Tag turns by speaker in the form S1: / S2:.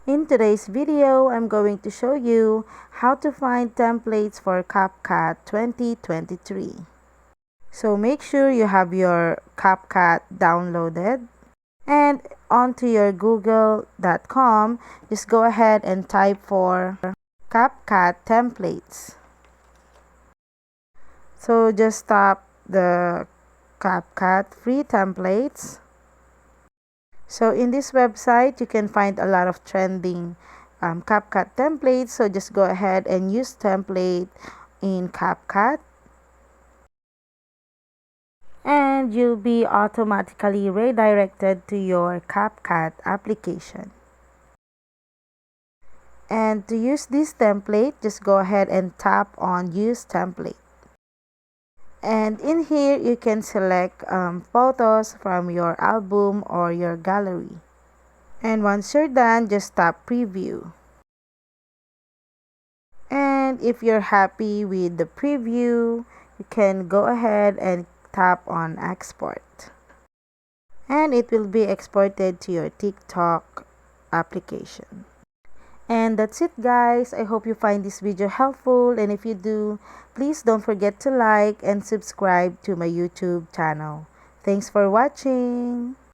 S1: In today's video, I'm going to show you how to find templates for CapCut 2023. So make sure you have your CapCut downloaded, and onto your google.com, just go ahead and type for CapCut Templates. So just tap the CapCut free templates. So in this website, you can find a lot of trending CapCut templates. So just go ahead and use template in CapCut, and you'll be automatically redirected to your CapCut application. And to use this template, just go ahead and tap on Use Template. And in here, you can select photos from your album or your gallery. And once you're done, just tap Preview. And if you're happy with the preview, you can go ahead and tap on Export. And it will be exported to your TikTok application. And that's it, guys. I hope you find this video helpful, and if you do, please don't forget to like and subscribe to my YouTube channel. Thanks for watching.